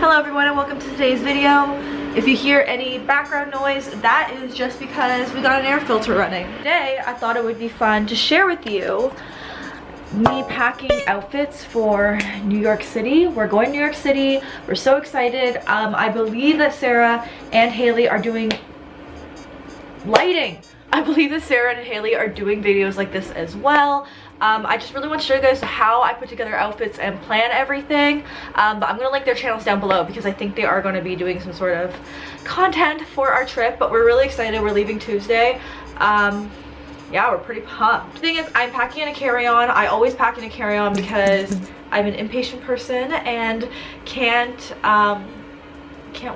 Hello everyone and welcome to today's video. If you hear any background noise, that is just because we got an air filter running. Today I thought it would be fun to share with you me packing outfits for New York City. We're going to New York City. We're so excited. I believe that Sarah and Haley are doing lighting. I believe that Sarah and Haley are doing videos like this as well. I just really want to show you guys how I put together outfits and plan everything. But I'm going to link their channels down below because I think they are going to be doing some sort of content for our trip. But we're really excited. We're leaving Tuesday. Yeah, we're pretty pumped. The thing is, I'm packing in a carry-on. I always pack in a carry-on because I'm an impatient person and can't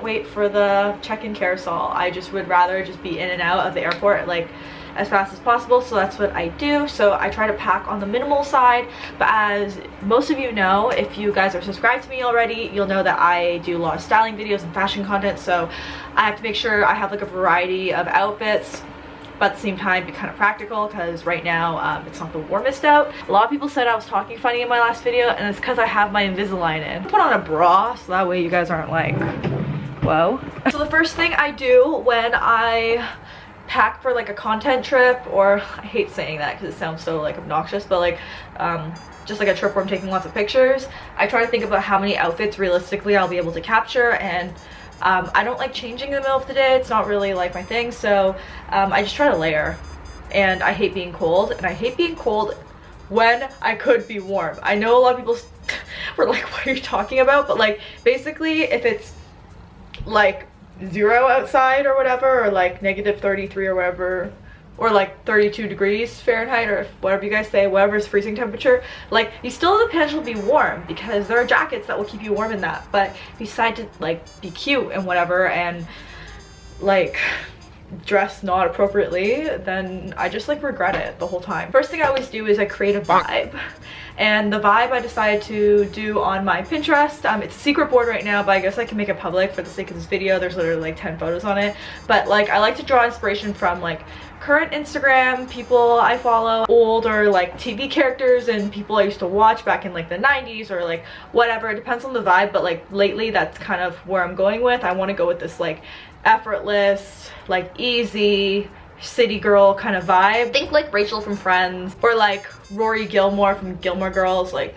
wait for the check-in carousel. I just would rather just be in and out of the airport like as fast as possible, so that's what I do. So I try to pack on the minimal side, but as most of you know, if you guys are subscribed to me already, you'll know that I do a lot of styling videos and fashion content, so I have to make sure I have like a variety of outfits, but at the same time be kind of practical because right now it's not the warmest out. A lot of people said I was talking funny in my last video, and it's because I have my Invisalign in. I put on a bra so that way you guys aren't like, whoa. So the first thing I do when I pack for like a content trip, or I hate saying that because it sounds so like obnoxious, but like just like a trip where I'm taking lots of pictures, I try to think about how many outfits realistically I'll be able to capture, and I don't like changing in the middle of the day. It's not really like my thing, so I just try to layer. And I hate being cold, and I hate being cold when I could be warm. I know a lot of people were like, what are you talking about? But like basically if it's like 0 outside or whatever, or like -33 or whatever, or like 32 degrees Fahrenheit, or whatever you guys say, whatever's freezing temperature, like you still have the potential to be warm because there are jackets that will keep you warm in that. But if you decide to like be cute and whatever and like dress not appropriately, then I just like regret it the whole time. First thing I always do is I create a vibe, and the vibe I decided to do on my Pinterest. It's a secret board right now, but I guess I can make it public for the sake of this video. There's literally like 10 photos on it, but like I like to draw inspiration from like current Instagram people I follow, older like TV characters and people I used to watch back in like the 90s or like whatever. It depends on the vibe, but like lately that's kind of where I'm going with. I want to go with this like effortless, like easy city girl kind of vibe. Think like Rachel from Friends, or like Rory Gilmore from Gilmore Girls, like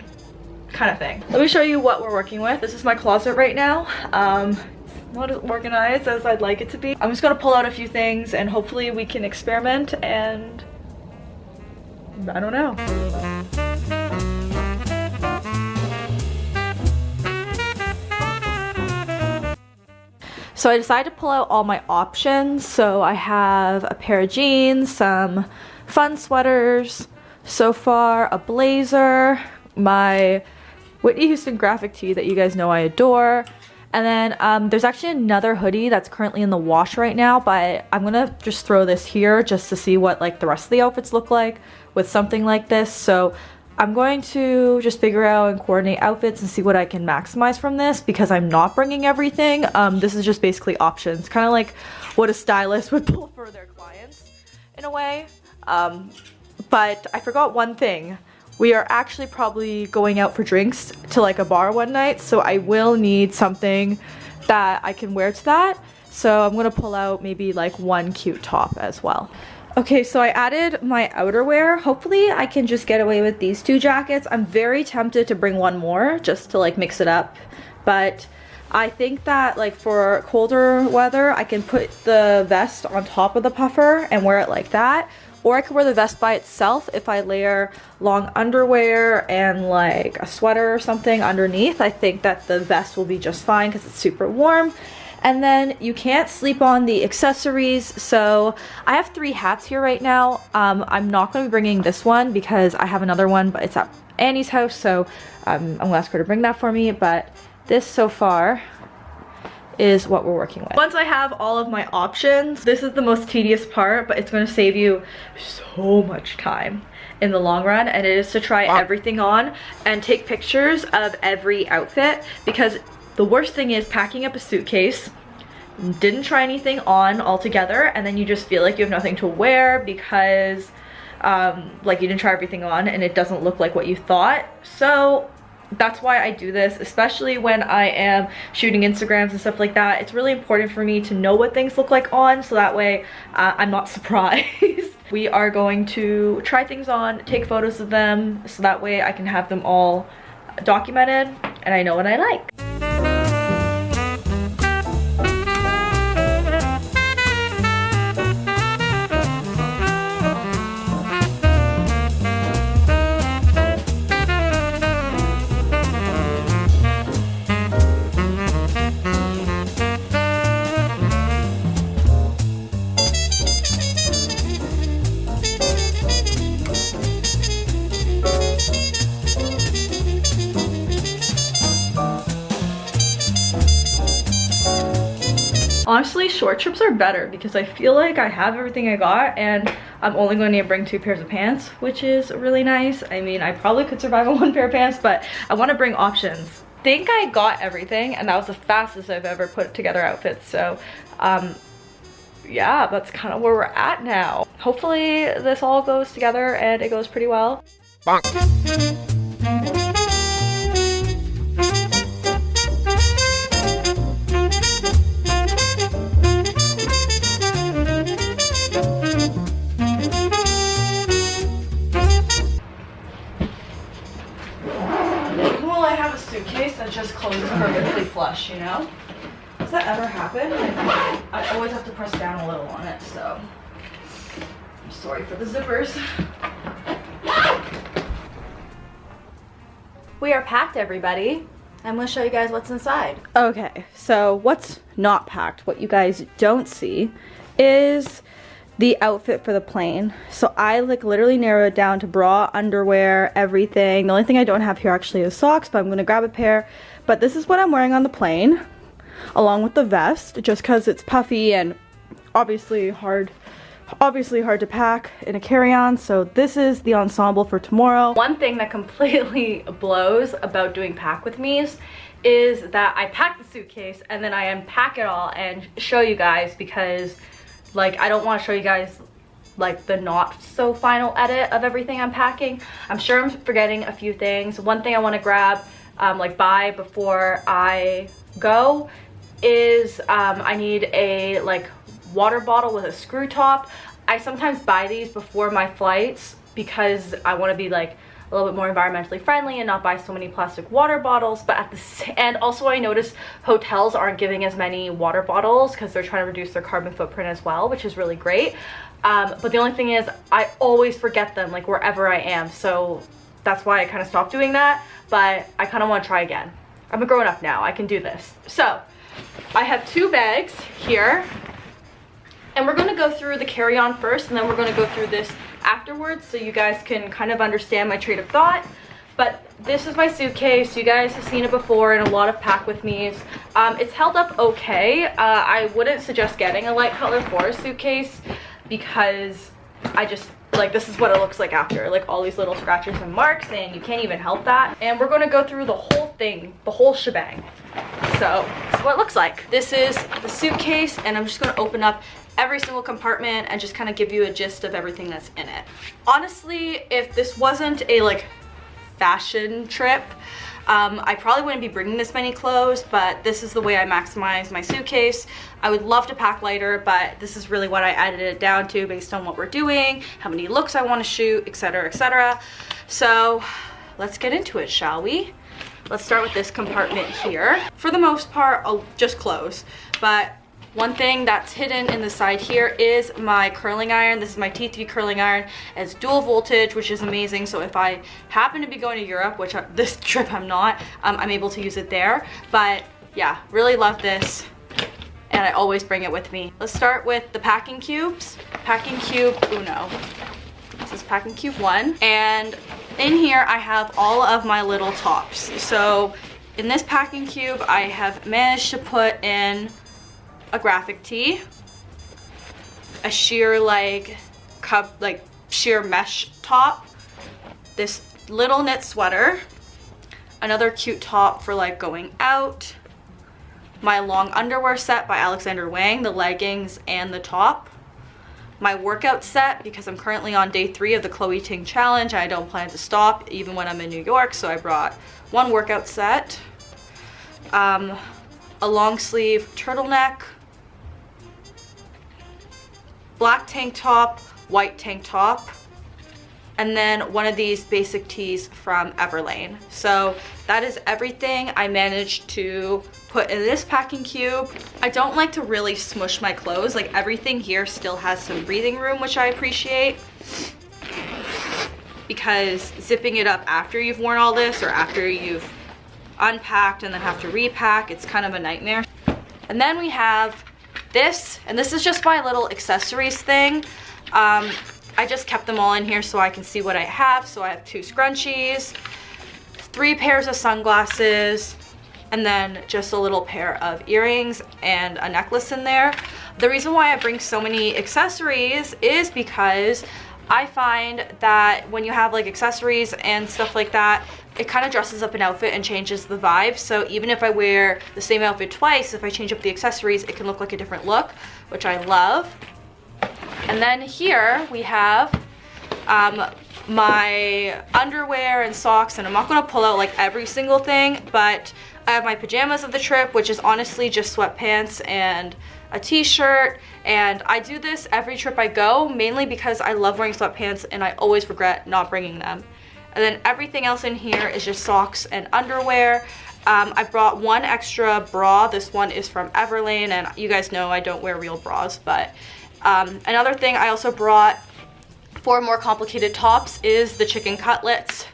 kind of thing. Let me show you what we're working with. This is my closet right now. Not as organized as I'd like it to be. I'm just gonna pull out a few things and hopefully we can experiment, and I don't know. So I decided to pull out all my options. So I have a pair of jeans, some fun sweaters, so far a blazer, my Whitney Houston graphic tee that you guys know I adore, and then there's actually another hoodie that's currently in the wash right now, but I'm gonna just throw this here just to see what like the rest of the outfits look like with something like this. So I'm going to just figure out and coordinate outfits and see what I can maximize from this, because I'm not bringing everything. This is just basically options, kind of like what a stylist would pull for their clients in a way. But I forgot one thing. We are actually probably going out for drinks to like a bar one night, so I will need something that I can wear to that. So I'm gonna pull out maybe like one cute top as well. Okay, so I added my outerwear. Hopefully I can just get away with these 2 jackets. I'm very tempted to bring one more just to like mix it up, but I think that like for colder weather I can put the vest on top of the puffer and wear it like that, or I could wear the vest by itself if I layer long underwear and like a sweater or something underneath. I think that the vest will be just fine because it's super warm. And then you can't sleep on the accessories, so I have 3 hats here right now. I'm not going to be bringing this one because I have another one, but it's at Annie's house, so I'm going to ask her to bring that for me. But this so far is what we're working with. Once I have all of my options, this is the most tedious part, but it's going to save you so much time in the long run, and it is to try everything on and take pictures of every outfit, because the worst thing is packing up a suitcase, didn't try anything on altogether, and then you just feel like you have nothing to wear because like you didn't try everything on and it doesn't look like what you thought. So that's why I do this, especially when I am shooting Instagrams and stuff like that. It's really important for me to know what things look like on, so that way I'm not surprised. We are going to try things on, take photos of them, so that way I can have them all documented and I know what I like. Honestly, short trips are better because I feel like I have everything I got and I'm only going to bring 2 pairs of pants, which is really nice. I mean, I probably could survive on 1 pair of pants, but I want to bring options. I think I got everything and that was the fastest I've ever put together outfits. So yeah, that's kind of where we're at now. Hopefully this all goes together and it goes pretty well. Bonk. Suitcase that just closes perfectly flush, you know? Does that ever happen? Like, I always have to press down a little on it, so I'm sorry for the zippers. We are packed, everybody. I'm gonna show you guys what's inside. Okay, so what's not packed, what you guys don't see, is the outfit for the plane. So I like literally narrowed it down to bra, underwear, everything. The only thing I don't have here actually is socks, but I'm gonna grab a pair. But this is what I'm wearing on the plane, along with the vest, just because it's puffy and obviously hard to pack in a carry-on. So this is the ensemble for tomorrow. One thing that completely blows about doing pack with me's is that I pack the suitcase and then I unpack it all and show you guys, because like I don't want to show you guys like the not so final edit of everything I'm packing. I'm sure I'm forgetting a few things. One thing I want to grab like buy before I go is I need a like water bottle with a screw top. I sometimes buy these before my flights because I want to be like a little bit more environmentally friendly and not buy so many plastic water bottles. But at the and also I noticed hotels aren't giving as many water bottles because they're trying to reduce their carbon footprint as well, which is really great. But the only thing is I always forget them like wherever I am, so that's why I kind of stopped doing that. But I kind of want to try again. I'm a grown up now, I can do this. So I have 2 bags here, and we're going to go through the carry-on first, and then we're going to go through this afterwards so you guys can kind of understand my train of thought. But this is my suitcase. You guys have seen it before in a lot of pack with me's. It's held up okay. I wouldn't suggest getting a light color for a suitcase because I just like this is what it looks like after, like all these little scratches and marks, and you can't even help that. And we're going to go through the whole thing, the whole shebang. So this is what it looks like. This is the suitcase, and I'm just going to open up every single compartment and just kind of give you a gist of everything that's in it. Honestly, if this wasn't a like fashion trip, I probably wouldn't be bringing this many clothes, but this is the way I maximize my suitcase. I would love to pack lighter, but this is really what I edited it down to based on what we're doing, how many looks I want to shoot, etc, etc. So let's get into it, shall we? Let's start with this compartment here. For the most part, I'll just clothes, but one thing that's hidden in the side here is my curling iron. This is my T3 curling iron. It's dual voltage, which is amazing. So if I happen to be going to Europe, which this trip I'm not, I'm able to use it there. But yeah, really love this, and I always bring it with me. Let's start with the packing cubes. Packing cube uno. This is packing cube 1. And in here I have all of my little tops. So in this packing cube, I have managed to put in a graphic tee, a sheer like sheer mesh top, this little knit sweater, another cute top for like going out, my long underwear set by Alexander Wang, the leggings and the top, my workout set because I'm currently on day 3 of the Chloe Ting challenge. I don't plan to stop even when I'm in New York, so I brought one workout set, a long sleeve turtleneck, black tank top, white tank top, and then one of these basic tees from Everlane. So that is everything I managed to put in this packing cube. I don't like to really smush my clothes. Like, everything here still has some breathing room, which I appreciate, because zipping it up after you've worn all this or after you've unpacked and then have to repack, it's kind of a nightmare. And then we have this, and this is just my little accessories thing. I just kept them all in here so I can see what I have. So I have 2 scrunchies, 3 pairs of sunglasses, and then just a little pair of earrings and a necklace in there. The reason why I bring so many accessories is because I find that when you have like accessories and stuff like that, it kind of dresses up an outfit and changes the vibe. So even if I wear the same outfit twice, if I change up the accessories, it can look like a different look, which I love. And then here we have my underwear and socks, and I'm not going to pull out like every single thing, but I have my pajamas of the trip, which is honestly just sweatpants and a t-shirt, and I do this every trip I go, mainly because I love wearing sweatpants and I always regret not bringing them. And then everything else in here is just socks and underwear. I brought one extra bra. This one is from Everlane, and you guys know I don't wear real bras, but another thing I also brought for more complicated tops is the chicken cutlets.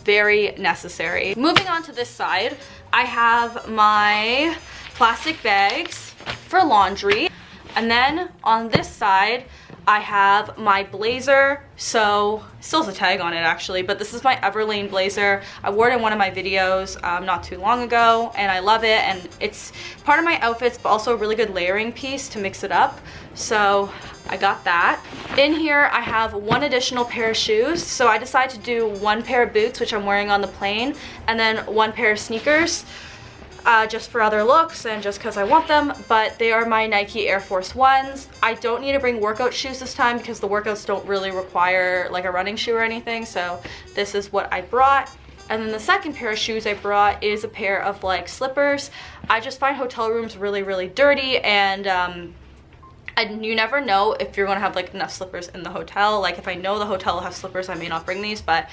Very necessary. Moving on to this side, I have my plastic bags for laundry. And then on this side, I have my blazer. So, still has a tag on it actually, but this is my Everlane blazer. I wore it in one of my videos not too long ago, and I love it. And it's part of my outfits, but also a really good layering piece to mix it up. So I got that. In here, I have one additional pair of shoes. So I decided to do one pair of boots, which I'm wearing on the plane, and then one pair of sneakers. Just for other looks and just because I want them, but they are my Nike Air Force Ones. I don't need to bring workout shoes this time because the workouts don't really require like a running shoe or anything, so this is what I brought. And then the second pair of shoes I brought is a pair of like slippers. I just find hotel rooms really dirty, and you never know if you're gonna have like enough slippers in the hotel. Like, if I know the hotel will have slippers, I may not bring these, but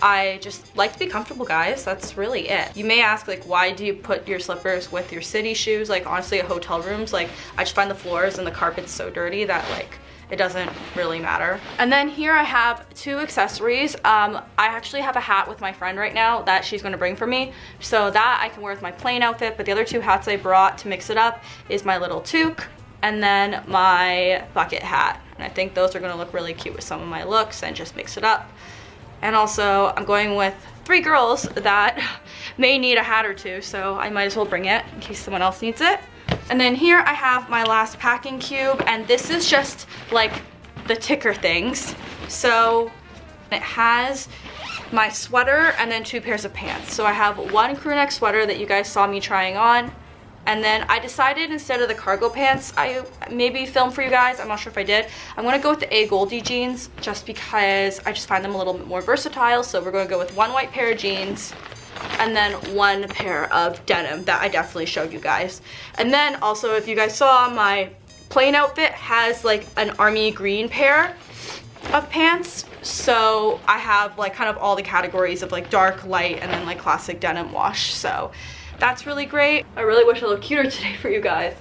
I just like to be comfortable, guys. That's really it. You may ask, like, why do you put your slippers with your city shoes? Like, honestly, at hotel rooms, like, I just find the floors and the carpets so dirty that, like, it doesn't really matter. And then here I have 2 accessories. I actually have a hat with my friend right now that she's gonna bring for me, so that I can wear with my plain outfit, but the other 2 hats I brought to mix it up is my little toque and then my bucket hat. And I think those are gonna look really cute with some of my looks and just mix it up. And also, I'm going with 3 girls that may need a hat or 2, so I might as well bring it in case someone else needs it. And then here I have my last packing cube, and this is just like the ticker things. So it has my sweater and then 2 pairs of pants. So I have one crew neck sweater that you guys saw me trying on, and then I decided instead of the cargo pants I maybe filmed for you guys, I'm not sure if I did, I'm gonna go with the A Goldie jeans just because I just find them a little bit more versatile. So we're gonna go with one white pair of jeans and then one pair of denim that I definitely showed you guys. And then also, if you guys saw, my plain outfit has like an army green pair of pants. So I have like kind of all the categories of like dark, light, and then like classic denim wash. So that's really great. I really wish I looked cuter today for you guys.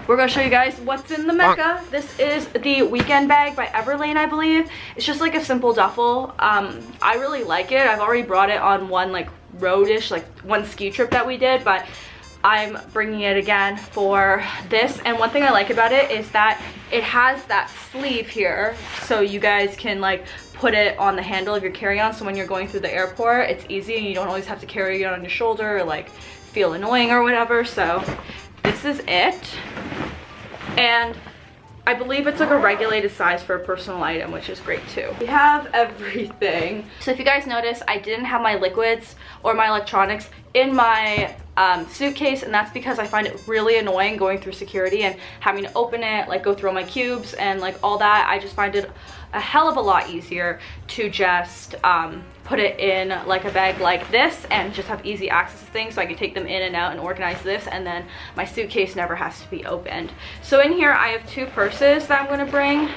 We're gonna show you guys what's in the Mecca. This is the weekend bag by Everlane, I believe. It's just like a simple duffel. I really like it. I've already brought it on one like roadish, like one ski trip that we did, but I'm bringing it again for this. And one thing I like about it is that it has that sleeve here, so you guys can like put it on the handle of your carry-on, so when you're going through the airport, it's easy and you don't always have to carry it on your shoulder or like feel annoying or whatever. So this is it, and I believe it's like a regulated size for a personal item, which is great too. We have everything. So if you guys notice, I didn't have my liquids or my electronics in my suitcase, and that's because I find it really annoying going through security and having to open it, like go through all my cubes and like all that. I just find it a hell of a lot easier to just put it in like a bag like this and just have easy access to things, so I can take them in and out and organize this, and then my suitcase never has to be opened. So in here I have two purses that I'm going to bring.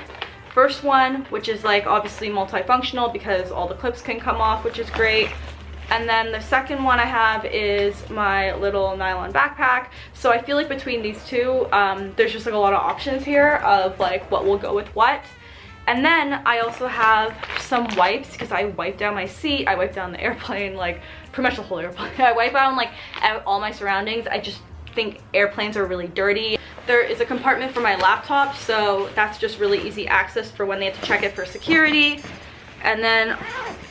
First one, which is like obviously multifunctional because all the clips can come off, which is great. And then the second one I have is my little nylon backpack. So I feel like between these two, there's just like a lot of options here of like what will go with what. And then I also have some wipes because I wipe down my seat, I wipe down the airplane, like pretty much the whole airplane. I wipe down like all my surroundings. I just think airplanes are really dirty. There is a compartment for my laptop, so that's just really easy access for when they have to check it for security. And then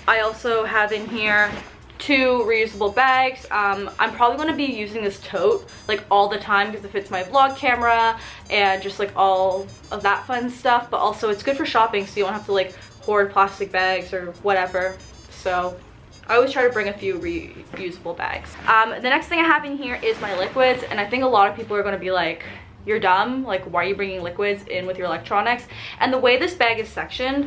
I also have in here two reusable bags. I'm probably going to be using this tote like all the time because it fits my vlog camera and just like all of that fun stuff, but also it's good for shopping so you don't have to like hoard plastic bags or whatever. So I always try to bring a few reusable bags. The next thing I have in here is my liquids, and I think a lot of people are going to be like, you're dumb, like why are you bringing liquids in with your electronics? And the way this bag is sectioned,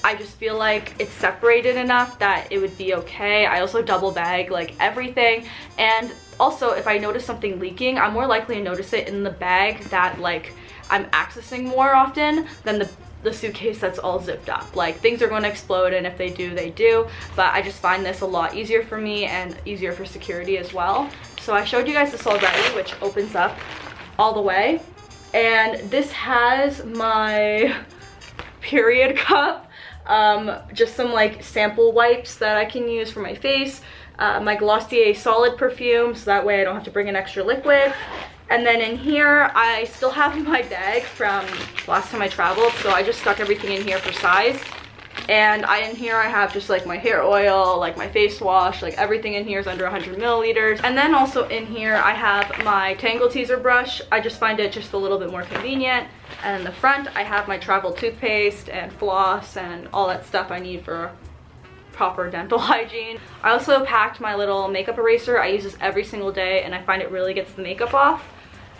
I just feel like it's separated enough that it would be okay. I also double bag like everything, and also if I notice something leaking, I'm more likely to notice it in the bag that like I'm accessing more often than the suitcase that's all zipped up. Like things are going to explode, and if they do, they do. But I just find this a lot easier for me and easier for security as well. So I showed you guys this already, which opens up all the way, and this has my period cup, just some like sample wipes that I can use for my face, my Glossier solid perfume, so that way I don't have to bring an extra liquid. And then in here I still have my bag from last time I traveled, so I just stuck everything in here for size. And in here I have just like my hair oil, like my face wash, like everything in here is under 100 milliliters. And then also in here I have my Tangle Teezer brush. I just find it just a little bit more convenient. And in the front I have my travel toothpaste and floss and all that stuff I need for proper dental hygiene. I also packed my little makeup eraser. I use this every single day and I find it really gets the makeup off.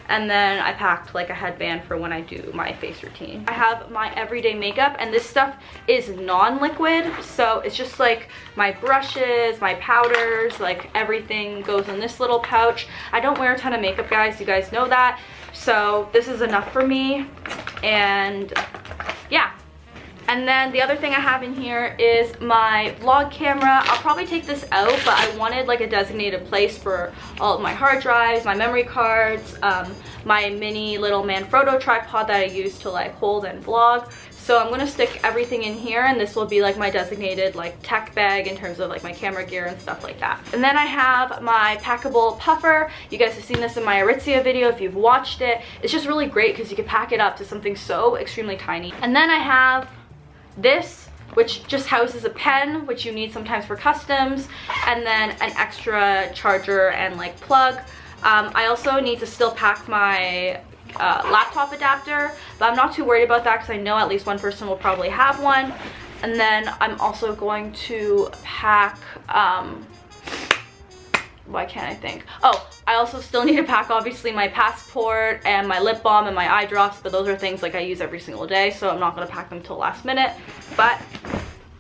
And then I packed like a headband for when I do my face routine. I have my everyday makeup, and this stuff is non-liquid, so it's just like my brushes, my powders, like everything goes in this little pouch. I don't wear a ton of makeup, guys, you guys know that, so this is enough for me. And yeah. And then the other thing I have in here is my vlog camera. I'll probably take this out, but I wanted like a designated place for all of my hard drives, my memory cards, my mini little Manfrotto tripod that I use to like hold and vlog. So I'm gonna stick everything in here, and this will be like my designated like tech bag in terms of like my camera gear and stuff like that. And then I have my packable puffer. You guys have seen this in my Aritzia video if you've watched it. It's just really great because you can pack it up to something so extremely tiny. And then I have this, which just houses a pen, which you need sometimes for customs, and then an extra charger and like plug. I also need to still pack my laptop adapter, but I'm not too worried about that because I know at least one person will probably have one. And then I'm also going to pack, why can't I think? Oh, I also still need to pack obviously my passport and my lip balm and my eye drops, but those are things like I use every single day, so I'm not going to pack them till last minute. But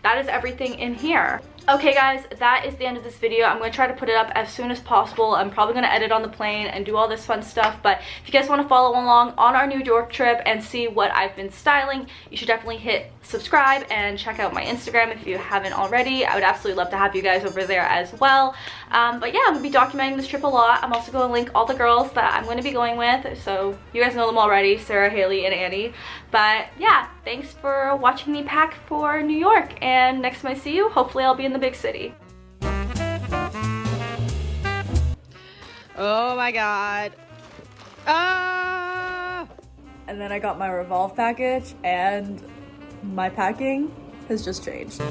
that is everything in here. Okay guys, that is the end of this video. I'm going to try to put it up as soon as possible. I'm probably going to edit on the plane and do all this fun stuff, but if you guys want to follow along on our New York trip and see what I've been styling, you should definitely hit subscribe and check out my Instagram if you haven't already. I would absolutely love to have you guys over there as well. But yeah, I'm going to be documenting this trip a lot. I'm also going to link all the girls that I'm going to be going with, so you guys know them already, Sarah, Haley, and Annie. But yeah, thanks for watching me pack for New York, and next time I see you, hopefully I'll be in the big city. Oh my god. Ah! And then I got my Revolve package, and my packing has just changed.